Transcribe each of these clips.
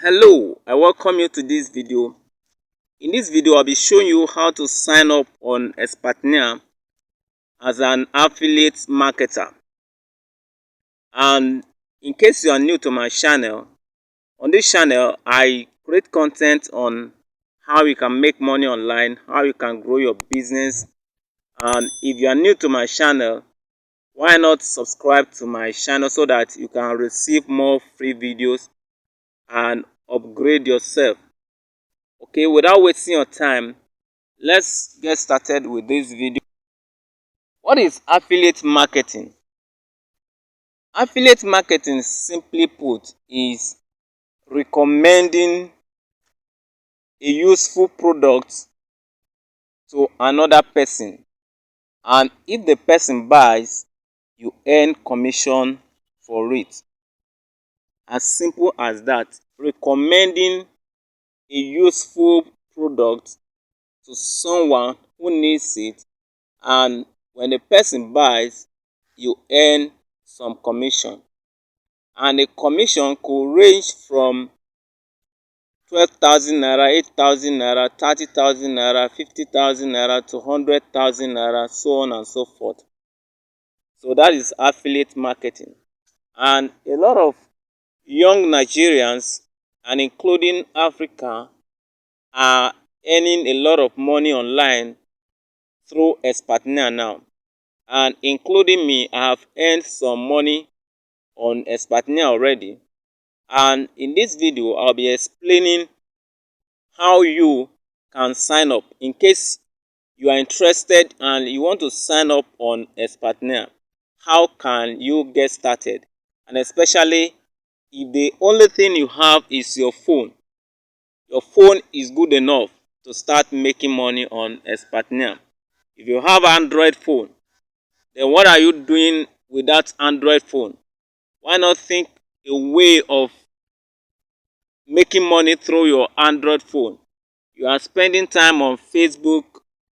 Hello, I welcome you to this video. In this video, I'll be showing you how to sign up on Expertnaire as an affiliate marketer. And in case you are new to my channel, on this channel, I create content on how you can make money online, how you can grow your business. And if you are new to my channel, why not subscribe to my channel so that you can receive more free videos and upgrade yourself. Okay, without wasting your time, let's get started with this video. What is affiliate marketing? Affiliate marketing, simply put, is recommending a useful product to another person, and if the person buys, you earn commission for it. As simple as that. Recommending a useful product to someone who needs it, and when the person buys, you earn some commission. And the commission could range from 12,000 naira, 8,000 naira, 30,000 naira, 50,000 naira to 100,000 naira, so on and so forth. So that is affiliate marketing. And a lot of young Nigerians, and including Africa, are earning a lot of money online through Expertnaire now. And including me, I have earned some money on Expertnaire already. And in this video, I'll be explaining how you can sign up in case you are interested and you want to sign up on Expertnaire. How can you get started? And especially if the only thing you have is your phone. Your phone is good enough to start making money on Expertnaire. If you have an Android phone, then what are you doing with that Android phone? Why not think a way of making money through your Android phone? You are spending time on Facebook,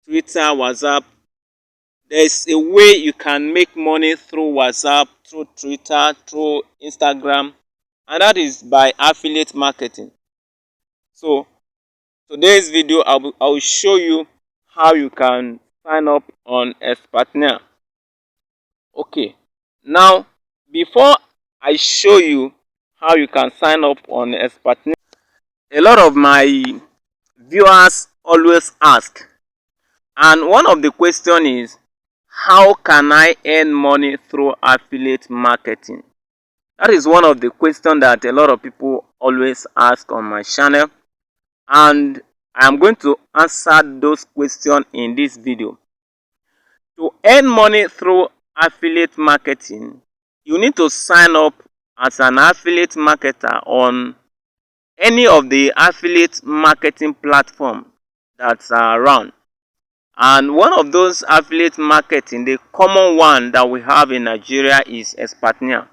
Twitter, WhatsApp. There is a way you can make money through WhatsApp, through Twitter, through Instagram, and that is by affiliate marketing. So today's video, I will show you how you can sign up on Expertnaire. Okay, now before I show you how you can sign up on Expertnaire, a lot of my viewers always ask, and one of the question is, how can I earn money through affiliate marketing? That is one of the questions that a lot of people always ask on my channel, and I am going to answer those questions in this video. To earn money through affiliate marketing, you need to sign up as an affiliate marketer on any of the affiliate marketing platforms that are around. And one of those affiliate marketing, the common one that we have in Nigeria, is Expertnaire.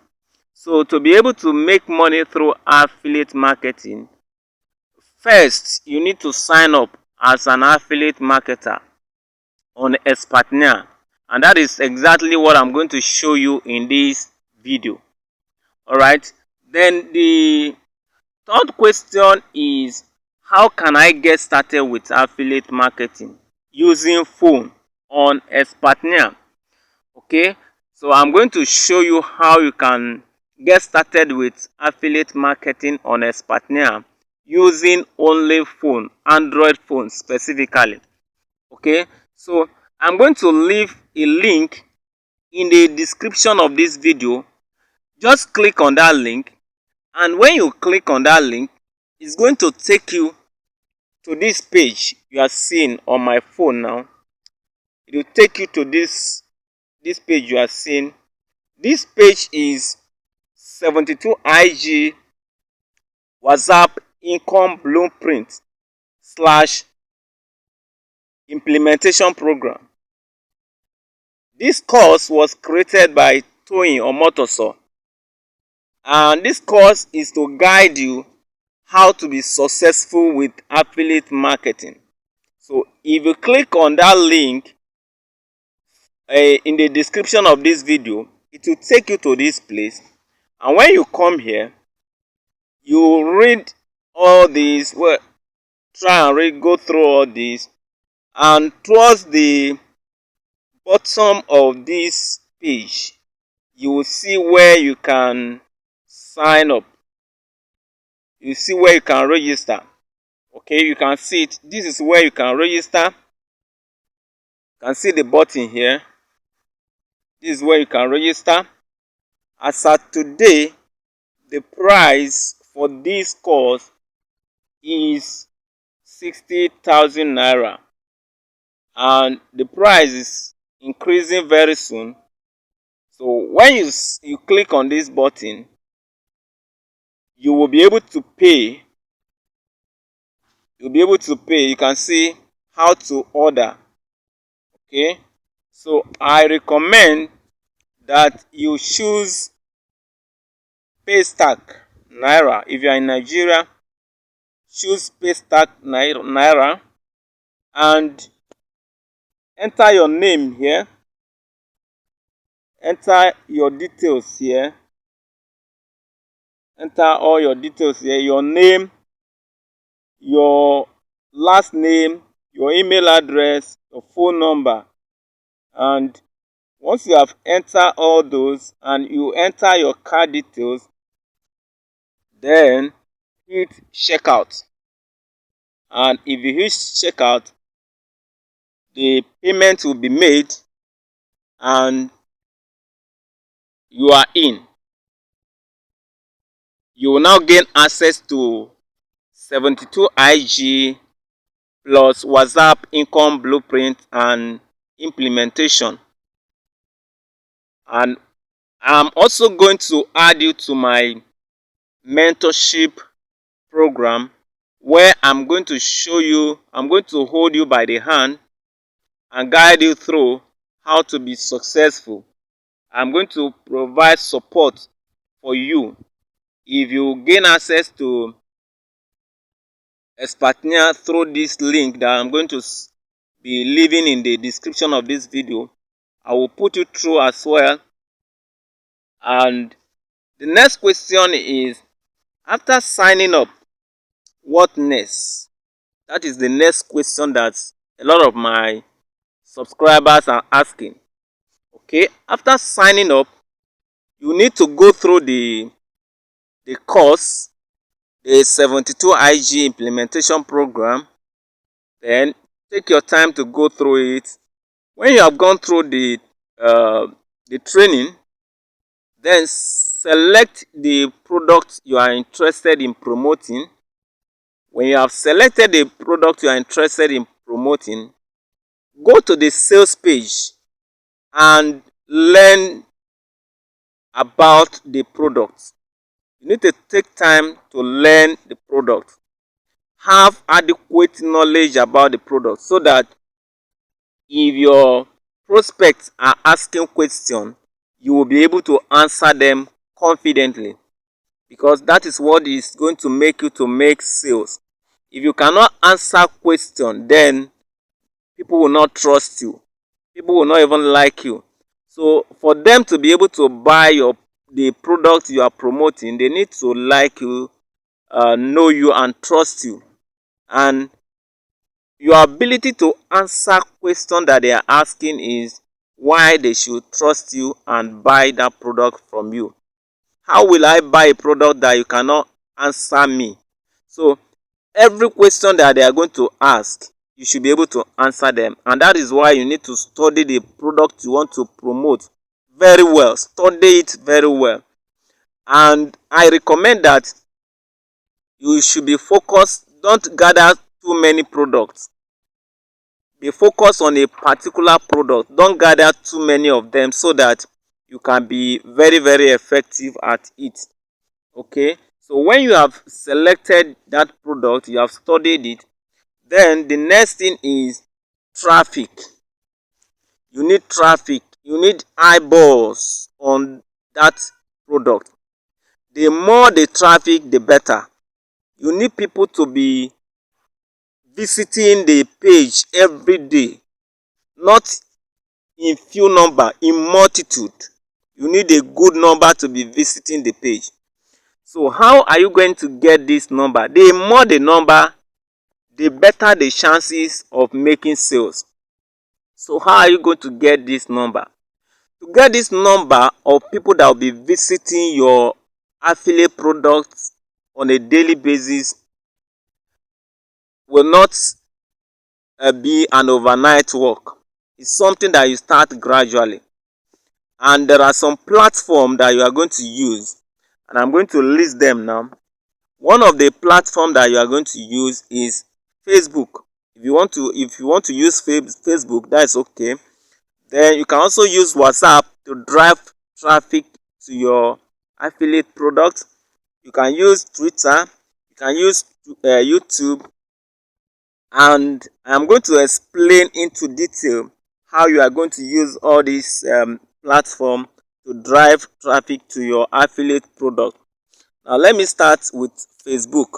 So to be able to make money through affiliate marketing, first you need to sign up as an affiliate marketer on Expertnaire. And that is exactly what I'm going to show you in this video. Alright. Then the third question is, how can I get started with affiliate marketing using phone on Expertnaire? Okay, so I'm going to show you how you can get started with affiliate marketing on Expertnaire using only phone, Android phone specifically. Okay, so I'm going to leave a link in the description of this video. Just click on that link, and when you click on that link, it's going to take you to this page you are seeing on my phone now. It will take you to this page you are seeing. This page is 72 IG WhatsApp income blueprint / implementation program. This course was created by Toyin Omotoso, and this course is to guide you how to be successful with affiliate marketing. So if you click on that link in the description of this video, it will take you to this place, and when you come here, you read all these, well, try and read, go through all these, and towards the bottom of this page you will see where you can sign up. You see where you can register. Okay, you can see it. This is where you can register. You can see the button here. This is where you can register. As at today, the price for this course is 60,000 naira, and the price is increasing very soon. So when you click on this button, you will be able to pay. You'll be able to pay. You can see how to order. Okay, so I recommend that you choose Paystack Naira. If you are in Nigeria, choose Paystack Naira and enter your name here. Enter your details here. Enter all your details here. Your name, your last name, your email address, your phone number. And once you have entered all those and you enter your card details, then hit checkout. And if you hit checkout, the payment will be made and you are in. You will now gain access to 72 IG plus WhatsApp income blueprint and implementation. And I'm also going to add you to my mentorship program, where I'm going to hold you by the hand and guide you through how to be successful. I'm going to provide support for you. If you gain access to Expertnaire through this link that I'm going to be leaving in the description of this video, I will put you through as well. And the next question is, after signing up, what next? That is the next question that a lot of my subscribers are asking. Okay, after signing up, you need to go through the course, the 72 IG implementation program. Then take your time to go through it. When you have gone through the training, then select the product you are interested in promoting. When you have selected the product you are interested in promoting, go to the sales page and learn about the product. You need to take time to learn the product. Have adequate knowledge about the product so that if your prospects are asking questions, you will be able to answer them confidently, because that is what is going to make you to make sales. If you cannot answer questions, then people will not trust you. People will not even like you. So for them to be able to buy the product you are promoting, they need to like you, know you, and trust you. And your ability to answer questions that they are asking is why they should trust you and buy that product from you. How will I buy a product that you cannot answer me? So every question that they are going to ask, you should be able to answer them. And that is why you need to study the product you want to promote very well. Study it very well. And I recommend that you should be focused. Don't gather too many products. Be focused on a particular product. Don't gather too many of them so that you can be very, very effective at it. Okay, so when you have selected that product, you have studied it, then the next thing is traffic. You need traffic. You need eyeballs on that product. The more the traffic, the better. You need people to be visiting the page every day, not in few number, in multitude. You need a good number to be visiting the page. So how are you going to get this number? The more the number, the better the chances of making sales. So how are you going to get this number? To get this number of people that will be visiting your affiliate products on a daily basis will not be an overnight work. It's something that you start gradually. And there are some platforms that you are going to use, and I'm going to list them now. One of the platforms that you are going to use is Facebook. If you want to use Facebook, that's okay. Then you can also use WhatsApp to drive traffic to your affiliate product. You can use Twitter, you can use YouTube, and I'm going to explain into detail how you are going to use all these platform to drive traffic to your affiliate product. Now let me start with Facebook.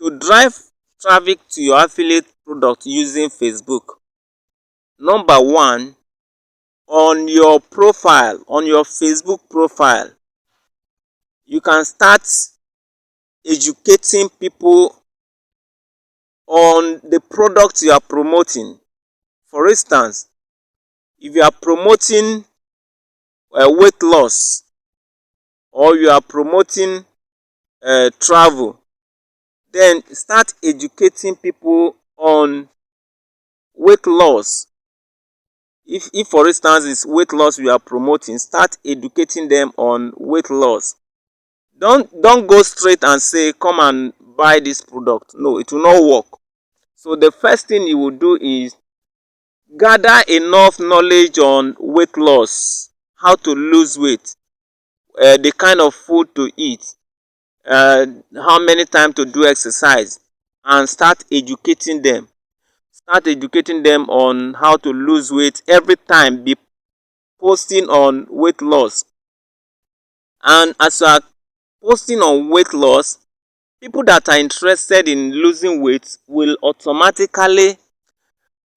To drive traffic to your affiliate product using Facebook, number one, on your profile, on your Facebook profile, you can start educating people on the product you are promoting. For instance, if you are promoting weight loss, or you are promoting travel, then start educating people on weight loss. If for instance it's weight loss you are promoting, start educating them on weight loss. Don't go straight and say come and buy this product. No, it will not work. So the first thing you will do is gather enough knowledge on weight loss, how to lose weight, the kind of food to eat, how many times to do exercise, and start educating them. Start educating them on how to lose weight. Every time be posting on weight loss. And as you are posting on weight loss, people that are interested in losing weight will automatically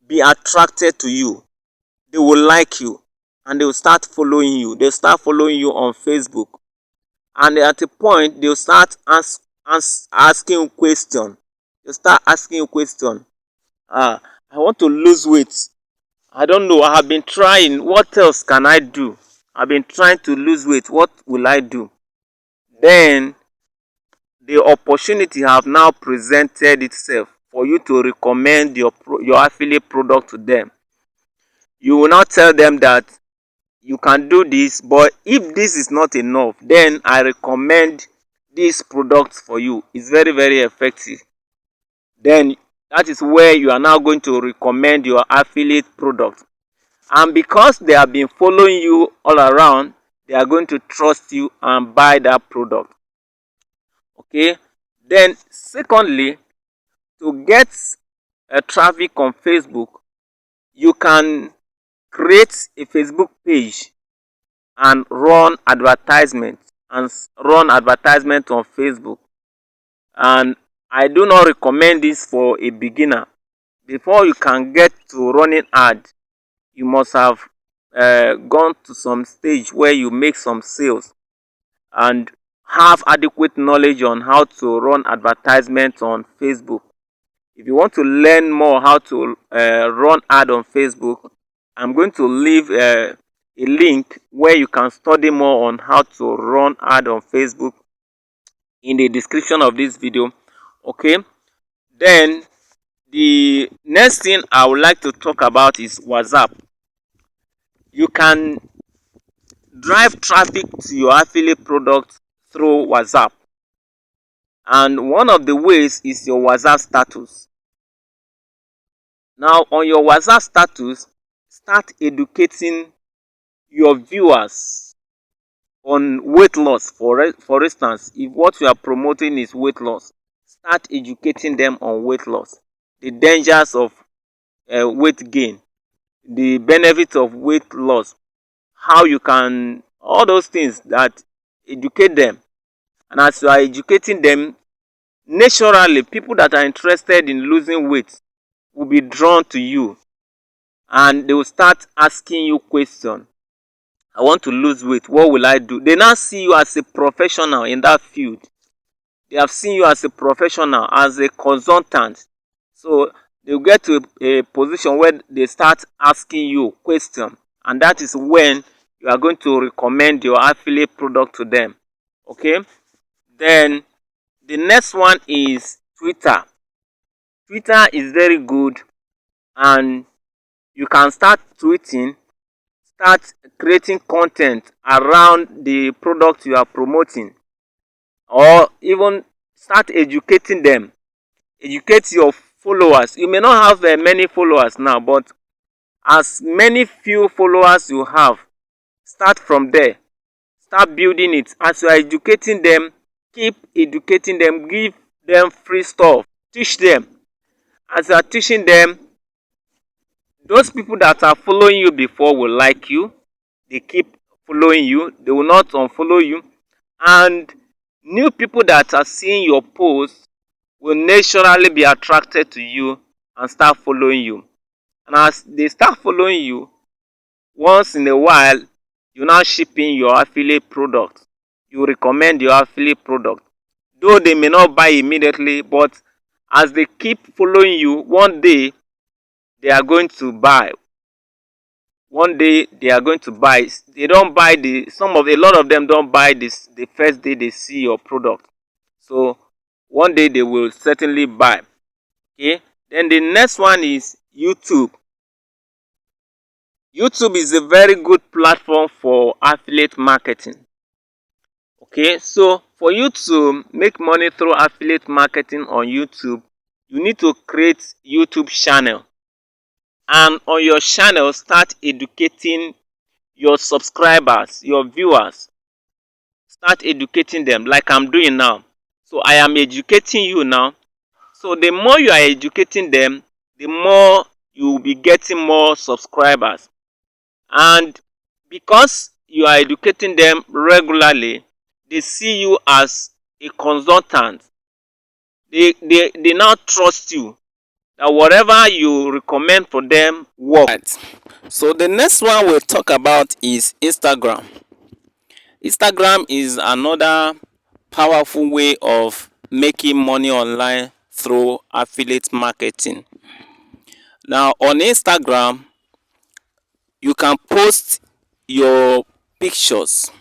be attracted to you. They will like you, and they will start following you. They'll start following you on Facebook. And at a point, they'll start asking you questions. They'll start asking you questions. I want to lose weight. I don't know. I have been trying. What else can I do? I've been trying to lose weight. What will I do? Then the opportunity have now presented itself for you to recommend your affiliate product to them. You will not tell them that you can do this, but if this is not enough, then I recommend this product for you. It's very, very effective. Then that is where you are now going to recommend your affiliate product. And because they have been following you all around, they are going to trust you and buy that product. Okay. Then secondly, to get traffic on Facebook, you can create a Facebook page and run advertisement on Facebook. And I do not recommend this for a beginner. Before you can get to running ad, you must have gone to some stage where you make some sales and have adequate knowledge on how to run advertisements on Facebook. If you want to learn more how to run ad on Facebook, I'm going to leave a link where you can study more on how to run ad on Facebook in the description of this video. Okay. Then the next thing I would like to talk about is WhatsApp. You can drive traffic to your affiliate product through WhatsApp. And one of the ways is your WhatsApp status. Now, on your WhatsApp status, start educating your viewers on weight loss. For instance, if what you are promoting is weight loss, start educating them on weight loss, the dangers of weight gain, the benefits of weight loss, how you can, all those things that educate them. And as you are educating them, naturally people that are interested in losing weight will be drawn to you, and they will start asking you questions. I want to lose weight. What will I do? They now see you as a professional in that field. They have seen you as a professional, as a consultant. So they'll get to a position where they start asking you questions, and that is when you are going to recommend your affiliate product to them. Okay? Then the next one is Twitter. Twitter is very good, and you can start tweeting, start creating content around the product you are promoting, or even start educating them. Educate your followers. You may not have many followers now, but as many few followers you have, start from there. Start building it. As you are educating them, keep educating them. Give them free stuff. Teach them. As you are teaching them, those people that are following you before will like you. They keep following you. They will not unfollow you. And new people that are seeing your posts will naturally be attracted to you and start following you. And as they start following you, once in a while, you now ship in your affiliate product. You recommend your affiliate product. Though they may not buy immediately, but as they keep following you, one day they are going to buy. One day they are going to buy. They don't buy a lot of them don't buy this the first day they see your product. So one day they will certainly buy. Okay. Then the next one is YouTube. YouTube is a very good platform for affiliate marketing. Okay, so for you to make money through affiliate marketing on YouTube, you need to create YouTube channel. And on your channel, start educating your subscribers, your viewers. Start educating them like I'm doing now. So I am educating you now. So the more you are educating them, the more you will be getting more subscribers. And because you are educating them regularly, they see you as a consultant. They now trust you that whatever you recommend for them works. Right. So the next one we'll talk about is Instagram. Instagram is another powerful way of making money online through affiliate marketing. Now on Instagram, you can post your pictures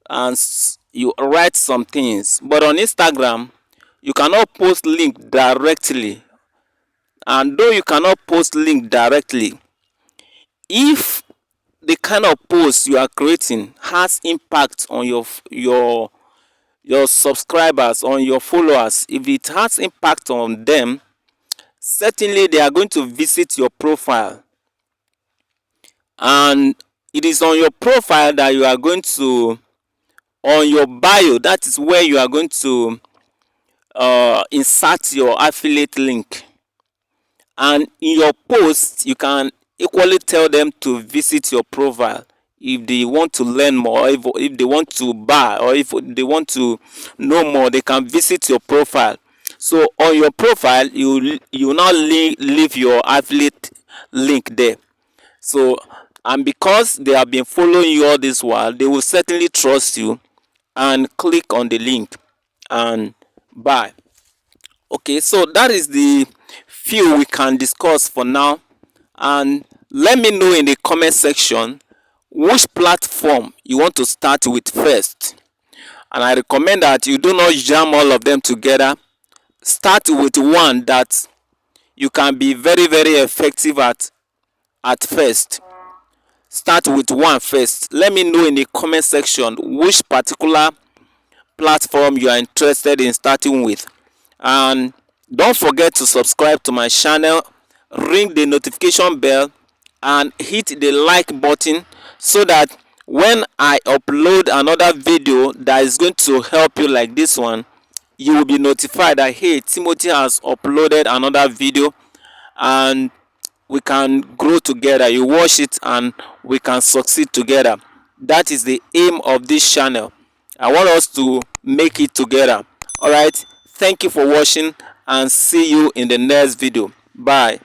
and you write some things, but on Instagram you cannot post link directly. And though you cannot post link directly, if the kind of post you are creating has impact on your subscribers, on your followers, if it has impact on them, certainly they are going to visit your profile. And it is on your profile that you are going to, on your bio, that is where you are going to insert your affiliate link. And in your post, you can equally tell them to visit your profile if they want to learn more, if they want to buy, or if they want to know more. They can visit your profile. So on your profile, you now leave your affiliate link there. So, and because they have been following you all this while, they will certainly trust you and click on the link and buy. Okay, so that is the few we can discuss for now. And let me know in the comment section which platform you want to start with first. And I recommend that you do not jam all of them together. Start with one that you can be very, very effective at first. Start with one first. Let me know in the comment section which particular platform you are interested in starting with. And don't forget to subscribe to my channel, ring the notification bell, and hit the like button so that when I upload another video that is going to help you like this one, you will be notified that hey, Timothy has uploaded another video, and we can grow together. You watch it and we can succeed together. That is the aim of this channel. I want us to make it together. All right, thank you for watching and see you in the next video. Bye.